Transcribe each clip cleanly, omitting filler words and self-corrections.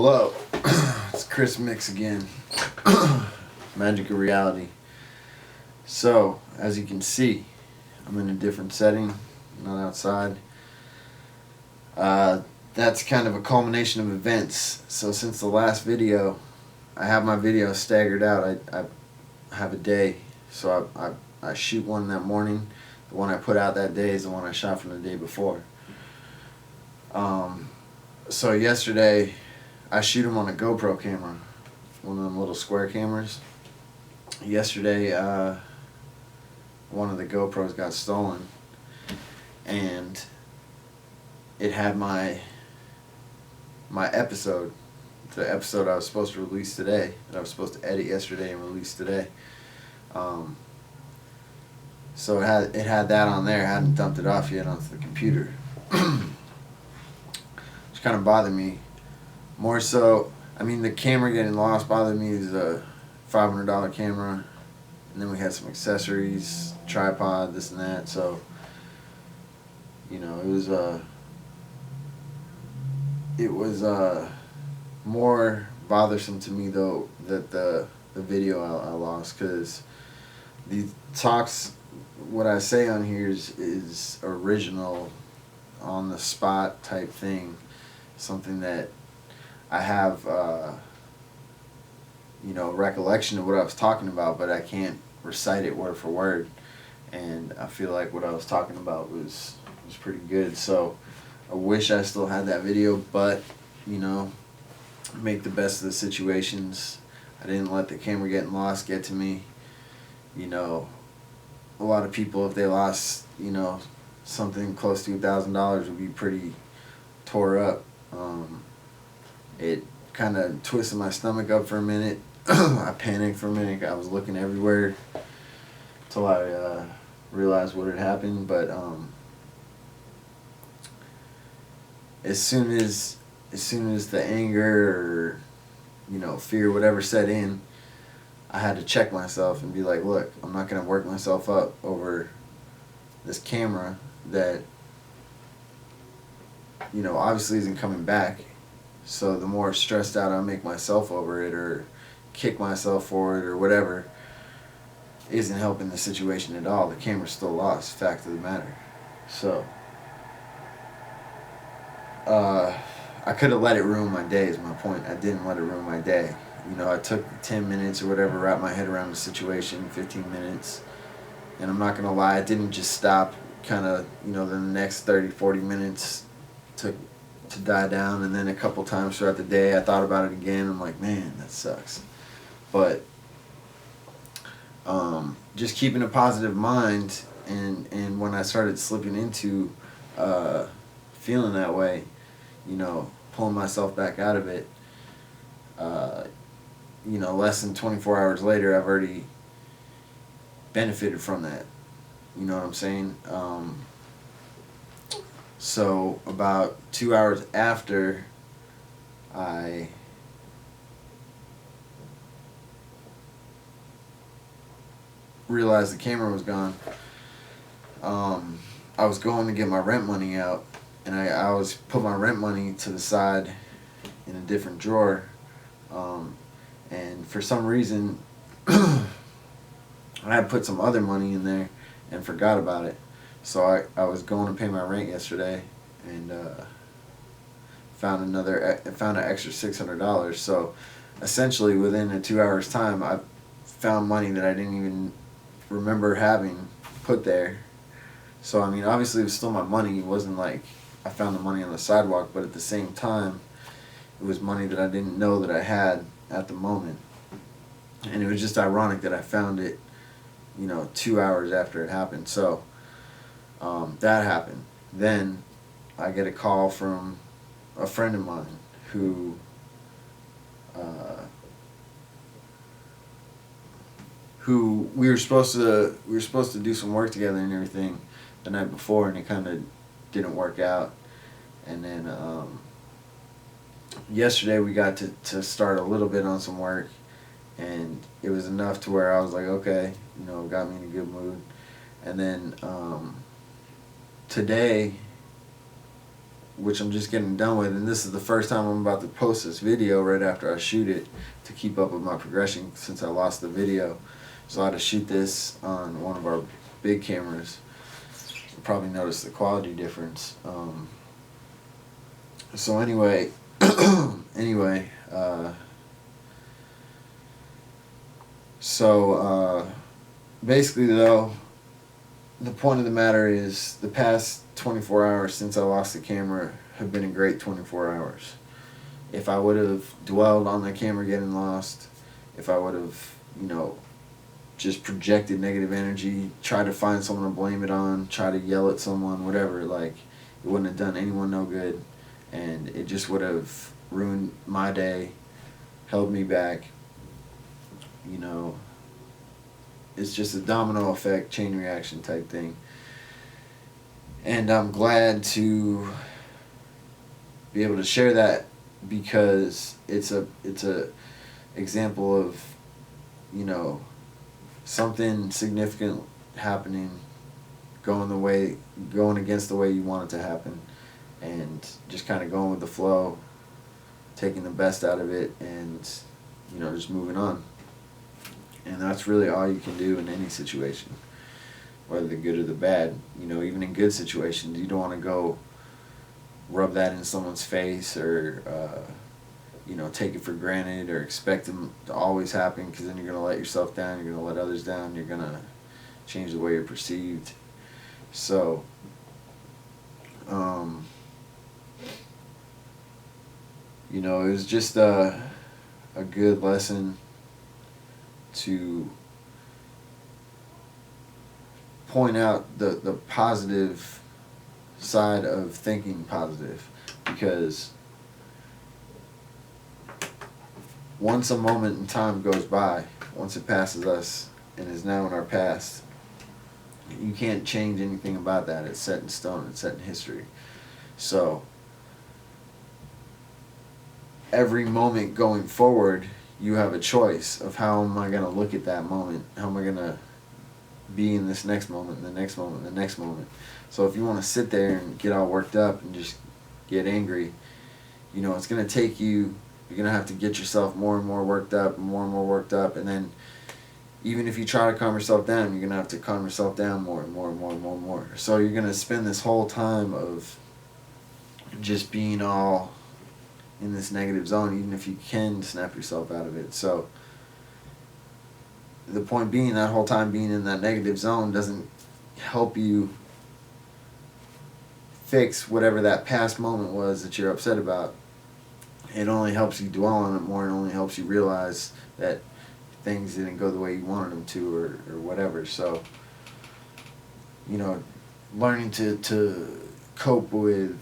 Hello, it's Chris Mix again. Magic of reality. So, as you can see, I'm in a different setting, not outside. That's kind of a culmination of events. So since the last video, I have my videos staggered out. I have a day. So I shoot one that morning. The one I put out that day is the one I shot from the day before. So yesterday, I shoot them on a GoPro camera, one of them little square cameras. Yesterday, one of the GoPros got stolen, and it had my episode, the episode I was supposed to release today, that I was supposed to edit yesterday and release today. So it had that on there. I hadn't dumped it off yet onto the computer, which kind of bothered me. More so, I mean, the camera getting lost bothered me. It was a $500 camera, and then we had some accessories, tripod, this and that. So, you know, it was more bothersome to me though that the video I lost, because the talks, what I say on here is original, on the spot type thing, something that I have, you know, recollection of what I was talking about, but I can't recite it word for word. And I feel like what I was talking about was pretty good. So I wish I still had that video, but, you know, make the best of the situations. I didn't let the camera getting lost get to me. You know, a lot of people, if they lost, you know, something close to $1,000, would be pretty tore up. It kind of twisted my stomach up for a minute. I panicked for a minute. I was looking everywhere till I realized what had happened. But as soon as the anger or, you know, fear, whatever set in, I had to check myself and be like, look, I'm not going to work myself up over this camera that, you know, obviously isn't coming back. So the more stressed out I make myself over it, or kick myself for it, or whatever, isn't helping the situation at all. The camera's still lost, fact of the matter. So I could have let it ruin my day, is my point. I didn't let it ruin my day. You know, I took 10 minutes or whatever, wrap my head around the situation, 15 minutes. And I'm not going to lie, it didn't just stop. Kind of, you know, the next 30, 40 minutes took to die down, and then a couple times throughout the day I thought about it again. I'm like, man, that sucks. But just keeping a positive mind, and when I started slipping into feeling that way, you know, pulling myself back out of it, you know, less than 24 hours later, I've already benefited from that. You know what I'm saying? So about 2 hours after I realized the camera was gone, I was going to get my rent money out, and I was put my rent money to the side in a different drawer, and for some reason I had put some other money in there and forgot about it. So I was going to pay my rent yesterday, and found an extra $600. So essentially within a 2 hours time, I found money that I didn't even remember having put there. So I mean, obviously it was still my money. It wasn't like I found the money on the sidewalk, but at the same time, it was money that I didn't know that I had at the moment. And it was just ironic that I found it, you know, 2 hours after it happened. So that happened. Then I get a call from a friend of mine who we were supposed to do some work together and everything the night before, and it kind of didn't work out. And then yesterday we got to start a little bit on some work, and it was enough to where I was like, okay, you know, it got me in a good mood. And then today which I'm just getting done with, and this is the first time I'm about to post this video right after I shoot it to keep up with my progression since I lost the video. So I had to shoot this on one of our big cameras. You'll probably notice the quality difference. So anyway, basically though, the point of the matter is the past 24 hours since I lost the camera have been a great 24 hours. If I would have dwelled on the camera getting lost, if I would have, just projected negative energy, tried to find someone to blame it on, try to yell at someone, whatever, like, it wouldn't have done anyone no good, and it just would have ruined my day, held me back. It's just a domino effect, chain reaction type thing. And I'm glad to be able to share that, because it's a example of, something significant happening, going against the way you want it to happen, and just kind of going with the flow, taking the best out of it, and just moving on. And that's really all you can do in any situation, whether the good or the bad. Even in good situations, you don't want to go rub that in someone's face, or take it for granted, or expect them to always happen, because then you're going to let yourself down, you're going to let others down, you're going to change the way you're perceived. So it was just a good lesson to point out the positive side of thinking positive, because once a moment in time goes by, once it passes us and is now in our past, you can't change anything about that. It's set in stone, it's set in history. So every moment going forward, you have a choice of how am I going to look at that moment, how am I going to be in this next moment, the next moment, the next moment. So if you want to sit there and get all worked up and just get angry, it's going to take you, you're going to have to get yourself more and more worked up, and then even if you try to calm yourself down, you're going to have to calm yourself down more and more and more and more and more. So you're going to spend this whole time of just being all in this negative zone, even if you can snap yourself out of it. So the point being, that whole time being in that negative zone doesn't help you fix whatever that past moment was that you're upset about. It only helps you dwell on it more, and only helps you realize that things didn't go the way you wanted them to, or whatever. So learning to cope with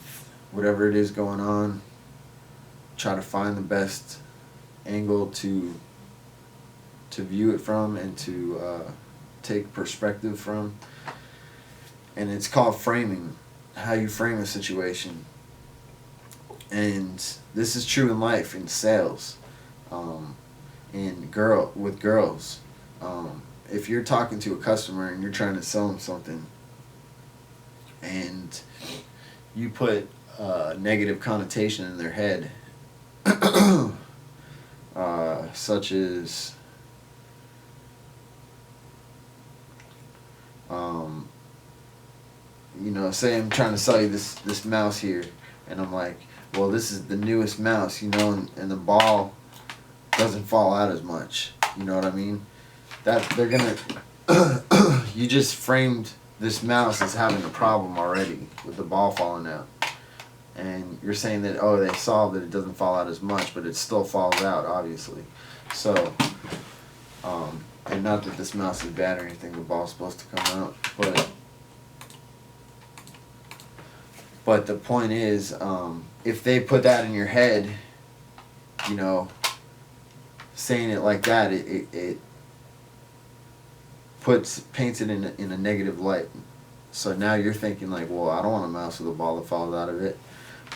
whatever it is going on, try to find the best angle to view it from, and to take perspective from. And it's called framing, how you frame a situation. And this is true in life, in sales, with girls. If you're talking to a customer and you're trying to sell them something, and you put a negative connotation in their head, such as say I'm trying to sell you this mouse here, and I'm like, well, this is the newest mouse, and the ball doesn't fall out as much. You know what I mean? That they're gonna you just framed this mouse as having a problem already with the ball falling out. And you're saying that, they solved it doesn't fall out as much, but it still falls out, obviously. So, and not that this mouse is bad or anything, the ball's supposed to come out, but the point is, if they put that in your head, saying it like that, it paints it in a negative light. So now you're thinking like, well, I don't want a mouse with a ball that falls out of it.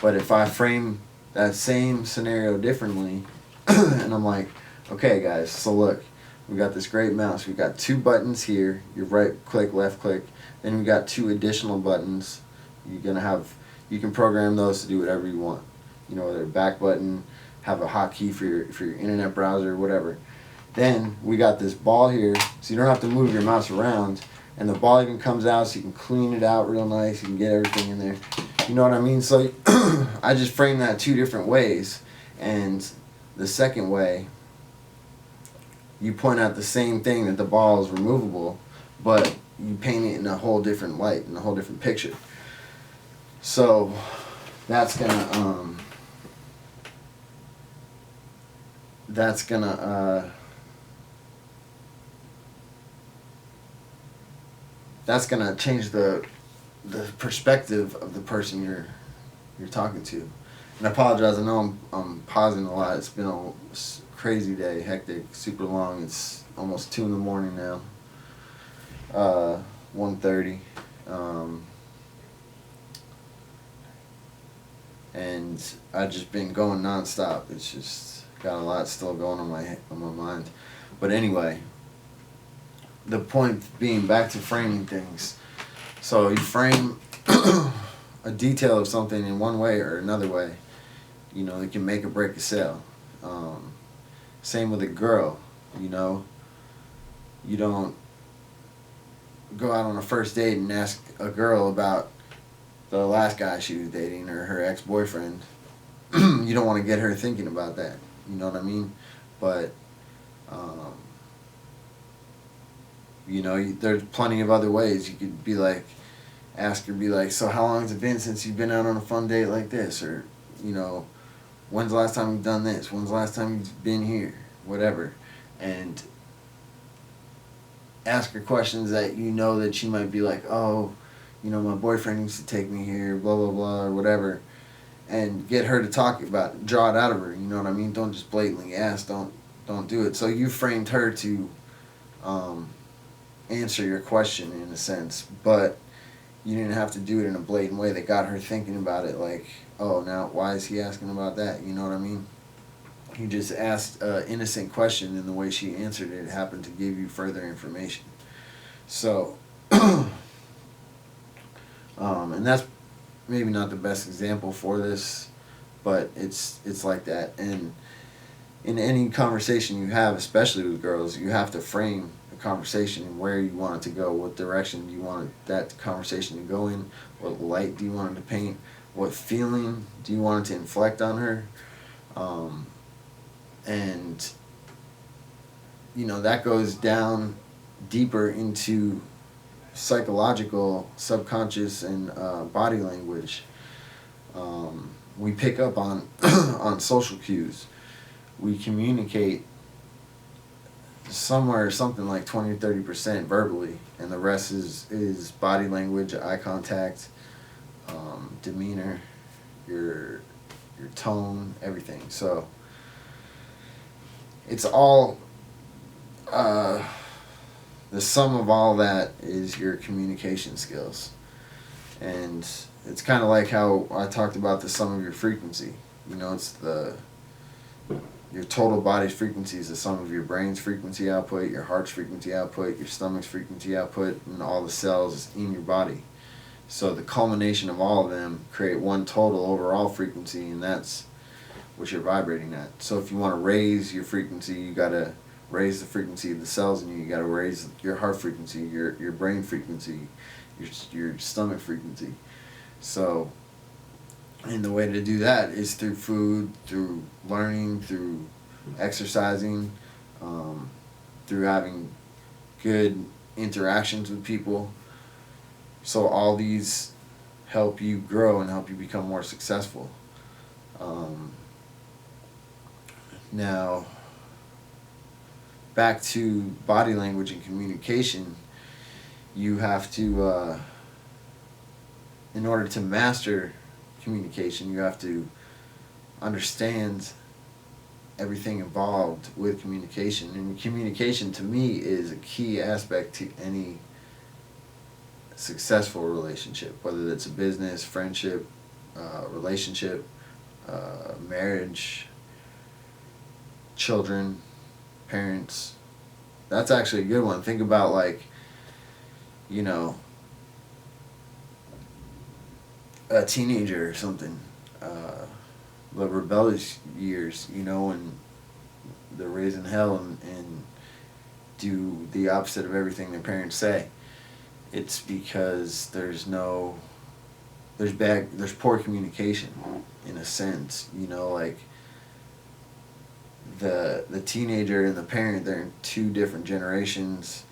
But if I frame that same scenario differently, and I'm like, okay guys, so look, we got this great mouse, we got 2 buttons here, your right click, left click, then we got 2 additional buttons. You're gonna have You can program those to do whatever you want. You know, whether back button, have a hotkey for your internet browser, whatever. Then we got this ball here, so you don't have to move your mouse around, and the ball even comes out, so you can clean it out real nice. You can get everything in there. You know what I mean? So I just framed that two different ways, and the second way, you point out the same thing, that the ball is removable, but you paint it in a whole different light, in a whole different picture. So that's gonna that's gonna that's gonna change the perspective of the person you're talking to. And I apologize. I know I'm pausing a lot. It's been a crazy day, hectic, super long. It's almost 2 in the morning now. 1:30. And I've just been going nonstop. It's just got a lot still going on my mind. But anyway, the point being, back to framing things. So you frame a detail of something in one way or another way. You know, it can make or break a sale. Same with a girl. You know, you don't go out on a first date and ask a girl about the last guy she was dating or her ex-boyfriend. You don't want to get her thinking about that. You know what I mean? But you know, there's plenty of other ways. You could be like, ask her, be like, so how long has it been since you've been out on a fun date like this? Or, you know, when's the last time you've done this? When's the last time you've been here? Whatever. And ask her questions that you know that she might be like, oh, you know, my boyfriend used to take me here, blah, blah, blah, or whatever. And get her to talk about it, draw it out of her, you know what I mean? Don't just blatantly ask, don't do it. So you framed her to answer your question in a sense, but you didn't have to do it in a blatant way that got her thinking about it, like, oh, now why is he asking about that? You know what I mean? You just asked an innocent question, and the way she answered it happened to give you further information. So, and that's maybe not the best example for this, but it's like that. And in any conversation you have, especially with girls, you have to frame a conversation where you want it to go, what direction you want that conversation to go in, what light do you want it to paint, what feeling do you want it to inflect on her, and you know, that goes down deeper into psychological, subconscious, and body language. We pick up on on social cues. We communicate somewhere something like 20 or 30% verbally, and the rest is body language, eye contact, demeanor, your tone, everything. So it's all the sum of all that is your communication skills. And it's kind of like how I talked about the sum of your frequency. You know, it's your total body's frequency is the sum of your brain's frequency output, your heart's frequency output, your stomach's frequency output, and all the cells in your body. So the culmination of all of them create one total overall frequency, and that's what you're vibrating at. So if you want to raise your frequency, you got to raise the frequency of the cells in you. You got to raise your heart frequency, your brain frequency, your stomach frequency. So, and the way to do that is through food, through learning, through exercising, through having good interactions with people. So all these help you grow and help you become more successful. Now, back to body language and communication, you have to, in order to master communication, you have to understand everything involved with communication. And communication, to me, is a key aspect to any successful relationship, whether it's a business, friendship, relationship, marriage, children, parents. That's actually a good one. Think about, like, you know, a teenager or something, uh, the rebellious years, and they're raising hell and do the opposite of everything their parents say. It's because there's poor communication in a sense, like the teenager and the parent, they're in two different generations.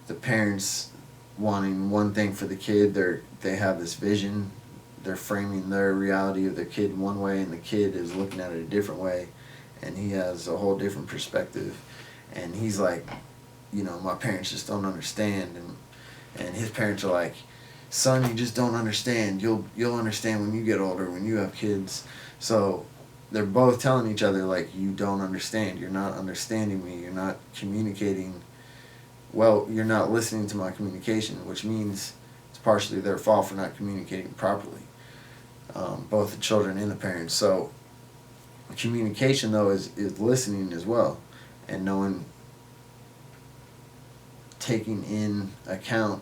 The parents wanting one thing for the kid, they have this vision, they're framing their reality of their kid in one way, and the kid is looking at it a different way, and he has a whole different perspective, and he's like, my parents just don't understand, and his parents are like, son, you just don't understand. You'll understand when you get older, when you have kids. So they're both telling each other, like, you don't understand. You're not understanding me. You're not communicating well. You're not listening to my communication, which means it's partially their fault for not communicating properly. Both the children and the parents. So communication, though, is listening as well, and knowing, taking in account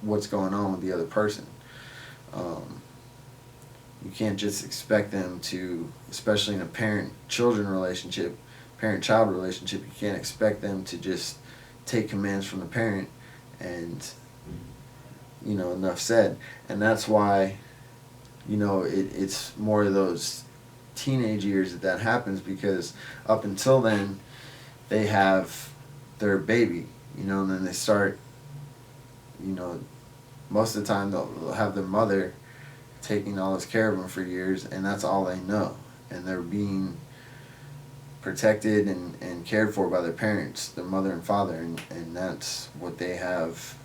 what's going on with the other person. You can't just expect them to, especially in a parent-children relationship, parent-child relationship, you can't expect them to just take commands from the parent and, enough said. And that's why, it's more of those teenage years that happens, because up until then, they have their baby, and then they start, most of the time they'll have their mother taking all this care of them for years, and that's all they know, and they're being protected and cared for by their parents, their mother and father, and that's what they have.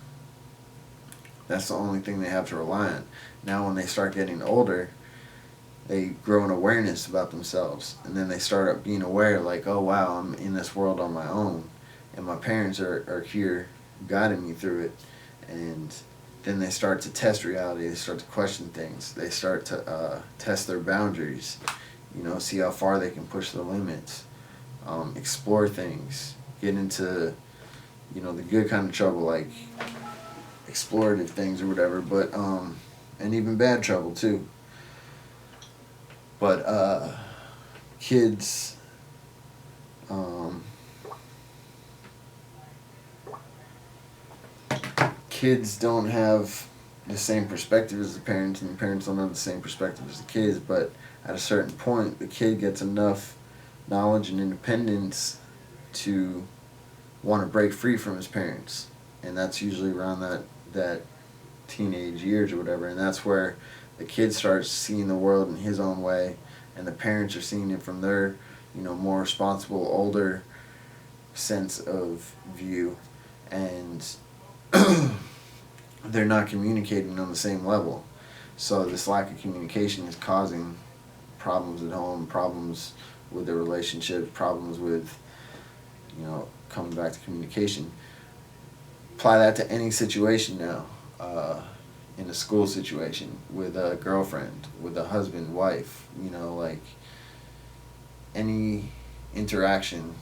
That's the only thing they have to rely on. Now when they start getting older, they grow an awareness about themselves, and then they start up being aware, like, oh wow, I'm in this world on my own, and my parents are here guiding me through it. And then they start to test reality. They start to question things. They start to test their boundaries. See how far they can push the limits. Explore things. Get into, the good kind of trouble, like explorative things or whatever. But and even bad trouble too. But kids. Kids don't have the same perspective as the parents, and the parents don't have the same perspective as the kids, but at a certain point, the kid gets enough knowledge and independence to want to break free from his parents, and that's usually around that teenage years or whatever, and that's where the kid starts seeing the world in his own way, and the parents are seeing it from their, more responsible, older sense of view, and they're not communicating on the same level. So this lack of communication is causing problems at home, problems with their relationships, problems with, coming back to communication. Apply that to any situation now, in a school situation, with a girlfriend, with a husband, wife, like any interaction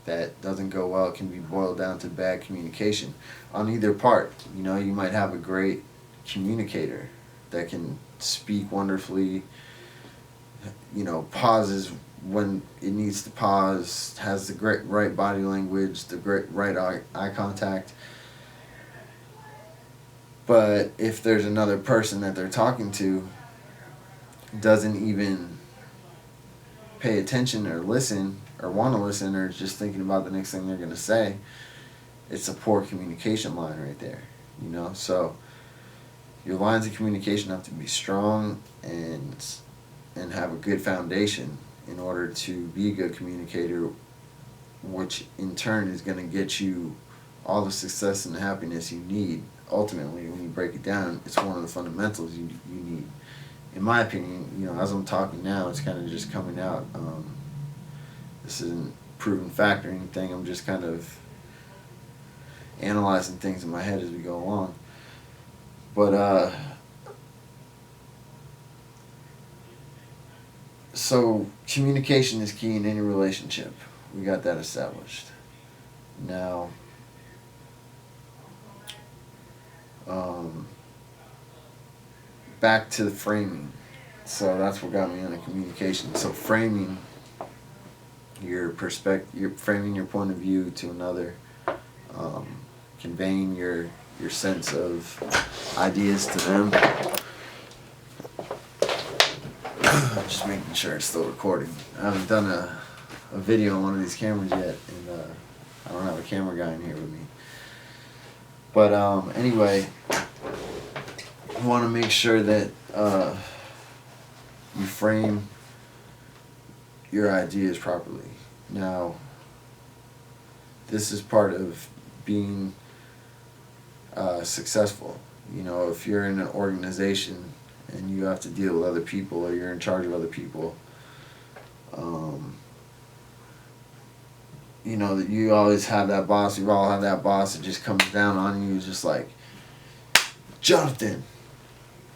that doesn't go well can be boiled down to bad communication on either part. You might have a great communicator that can speak wonderfully, pauses when it needs to pause, has the great right body language, the great right eye contact. But if there's another person that they're talking to doesn't even pay attention or listen or want to listen, or just thinking about the next thing they're going to say, it's a poor communication line right there, So your lines of communication have to be strong and have a good foundation in order to be a good communicator, which in turn is going to get you all the success and happiness you need. Ultimately, when you break it down, it's one of the fundamentals you need. In my opinion, as I'm talking now, it's kind of just coming out. This isn't proven fact or anything. I'm just kind of analyzing things in my head as we go along. But so communication is key in any relationship. We got that established. Now, back to the framing. So that's what got me into communication. So framing your perspective, you're framing your point of view to another, um, conveying your sense of ideas to them. Just making sure it's still recording. I haven't done a video on one of these cameras yet, and I don't have a camera guy in here with me. But anyway, you want to make sure that you frame your ideas properly. Now, this is part of being successful. You know, if you're in an organization and you have to deal with other people, or you're in charge of other people, you know, that you always have that boss, you all have that boss that just comes down on you, just like, Jonathan,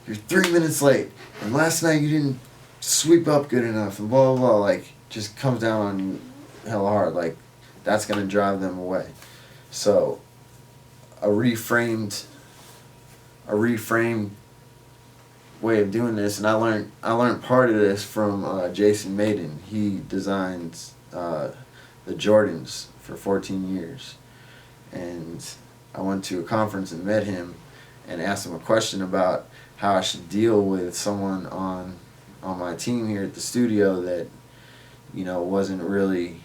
you're 3 minutes late, and last night you didn't sweep up good enough, and blah, blah, blah, like, just comes down on you hella hard. Like, that's going to drive them away. So, a reframed way of doing this, and I learned part of this from Jason Maiden. He designs the Jordans for 14 years, and I went to a conference and met him and asked him a question about how I should deal with someone on my team here at the studio that, you know, wasn't really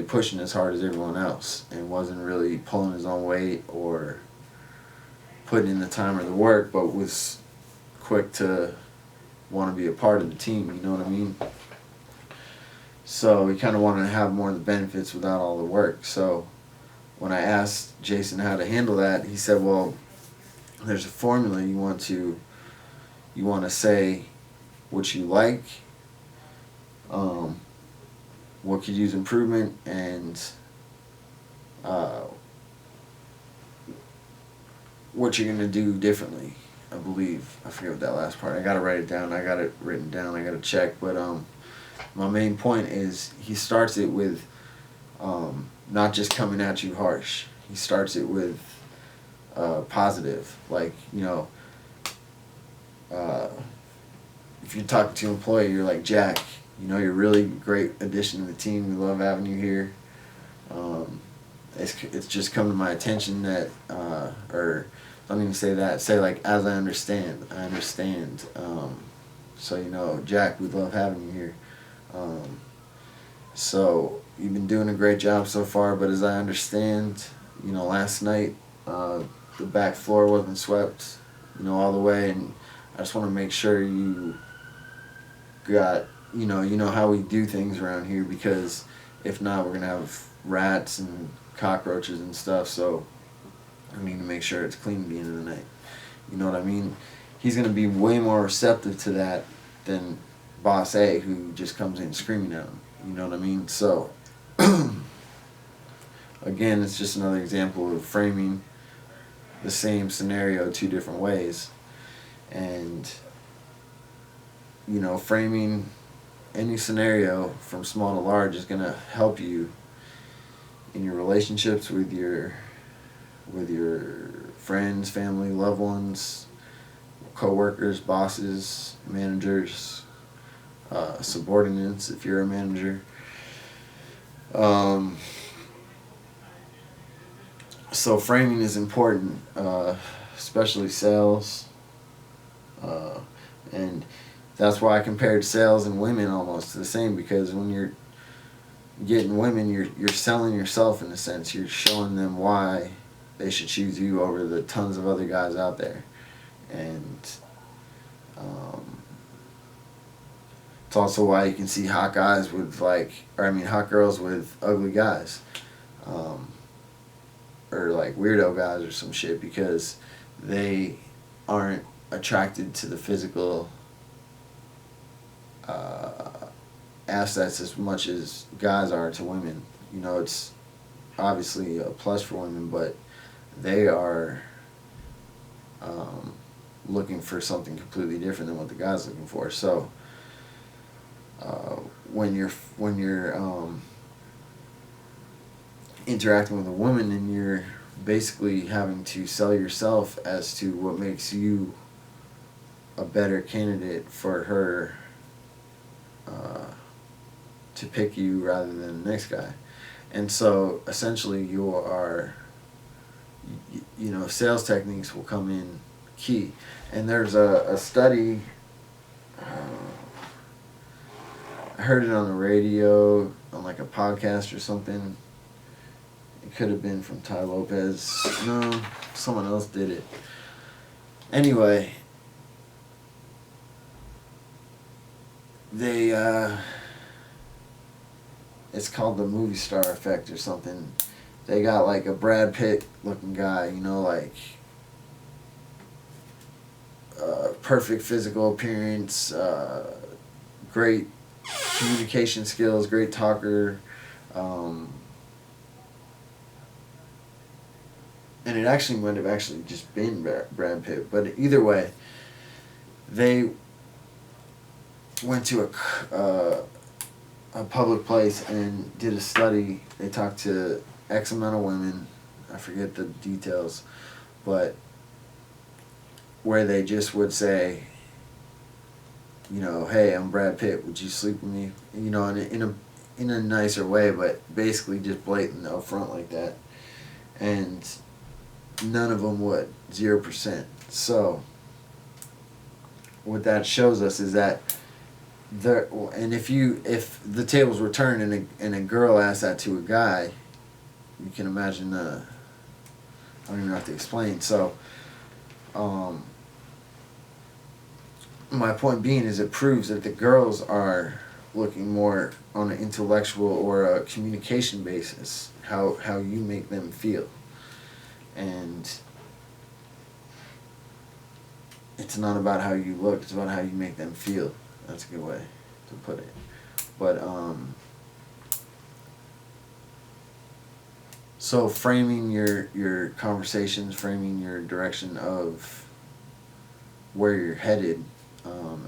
pushing as hard as everyone else, and wasn't really pulling his own weight or putting in the time or the work, but was quick to want to be a part of the team, you know what I mean? So he kind of wanted to have more of the benefits without all the work. So when I asked Jason how to handle that, he said, well, there's a formula. You want to say what you like, what could use improvement, and what you're going to do differently, I believe. I forget what that last part. I got to write it down. I got it written down. I got to check. But my main point is he starts it with not just coming at you harsh. He starts it with positive. Like, you know, if you're talking to an employee, you're like, Jack, you know, you're a really great addition to the team. We love having you here. It's just come to my attention that, or don't even say that, say like, as I understand. So, you know, Jack, we love having you here. So you've been doing a great job so far, but as I understand, you know, last night the back floor wasn't swept, you know, all the way, and I just want to make sure you got, you know how we do things around here, because if not, we're gonna have rats and cockroaches and stuff. So I need to make sure it's clean at the end of the night. You know what I mean? He's gonna be way more receptive to that than Boss A, who just comes in screaming at him. You know what I mean? So again, it's just another example of framing the same scenario two different ways. And, you know, framing any scenario from small to large is going to help you in your relationships with your friends, family, loved ones, co-workers, bosses, managers, subordinates if you're a manager. So framing is important, especially sales, and that's why I compared sales and women almost to the same, because when you're getting women, you're selling yourself in a sense. You're showing them why they should choose you over the tons of other guys out there. And it's also why you can see hot guys with hot girls with ugly guys, or like weirdo guys or some shit, because they aren't attracted to the physical assets as much as guys are to women. You know, it's obviously a plus for women, but they are looking for something completely different than what the guy's looking for. So when you're interacting with a woman and you're basically having to sell yourself as to what makes you a better candidate for her to pick you rather than the next guy. And so essentially you are, sales techniques will come in key. And there's a study, I heard it on the radio, on like a podcast or something. It could have been from Ty Lopez. No, someone else did it. Anyway, they, it's called the movie star effect or something. They got like a Brad Pitt looking guy, like perfect physical appearance, great communication skills, great talker, and it actually might have actually just been Brad Pitt. But either way, they went to a public place and did a study. They talked to X amount of women. I forget the details, but where they just would say, hey, I'm Brad Pitt. Would you sleep with me? In a nicer way, but basically just blatant up front like that. And none of them would. 0%. So what that shows us is that if the tables were turned and a girl asked that to a guy, you can imagine. I don't even have to explain. So, my point being is it proves that the girls are looking more on an intellectual or a communication basis, how you make them feel. And it's not about how you look, it's about how you make them feel. That's a good way to put it. But, so framing your conversations, framing your direction of where you're headed,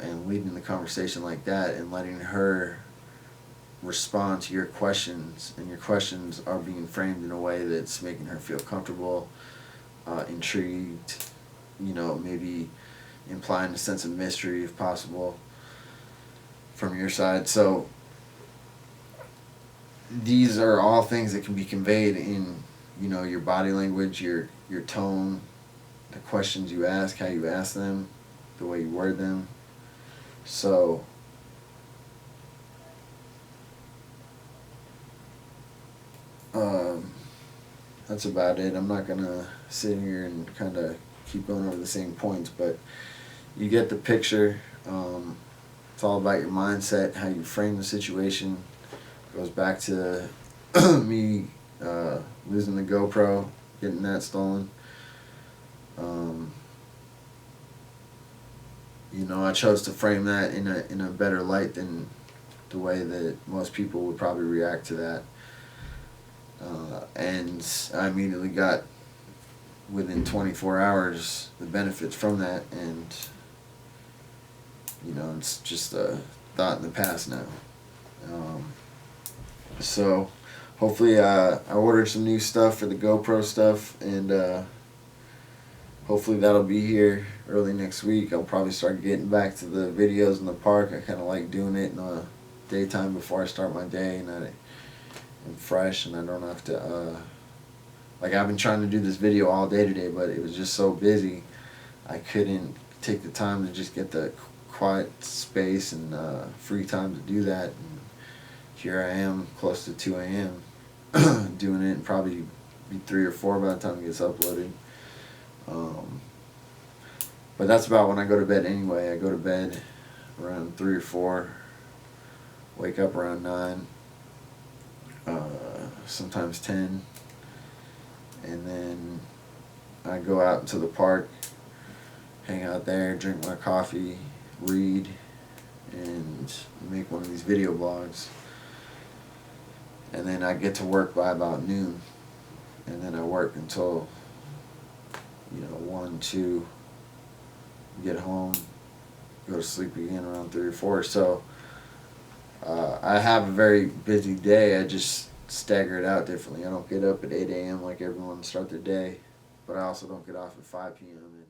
and leading the conversation like that and letting her respond to your questions, and your questions are being framed in a way that's making her feel comfortable, intrigued, maybe implying a sense of mystery if possible from your side. So these are all things that can be conveyed in, your body language, your tone, the questions you ask, how you ask them, the way you word them. So that's about it. I'm not gonna sit here and kind of keep going over the same points, but you get the picture. It's all about your mindset, how you frame the situation. It goes back to me losing the GoPro, getting that stolen. I chose to frame that in a better light than the way that most people would probably react to that. And I immediately got, within 24 hours, the benefits from that, and it's just a thought in the past now. So hopefully I ordered some new stuff for the GoPro stuff, and hopefully that'll be here early next week. I'll probably start getting back to the videos in the park. I kind of like doing it in the daytime before I start my day, and I'm fresh and I don't have to I've been trying to do this video all day today, but it was just so busy I couldn't take the time to just get the quiet space and free time to do that. And here I am, close to 2 a.m. doing it, and probably be 3 or 4 by the time it gets uploaded. But that's about when I go to bed anyway. I go to bed around 3 or 4, wake up around 9, sometimes 10, and then I go out into the park, hang out there, drink my coffee, read, and make one of these video blogs. And then I get to work by about noon, and then I work until 1, 2, get home, go to sleep again around 3 or 4. So I have a very busy day. I just stagger it out differently. I don't get up at 8 a.m. like everyone to start their day, but I also don't get off at 5 p.m. And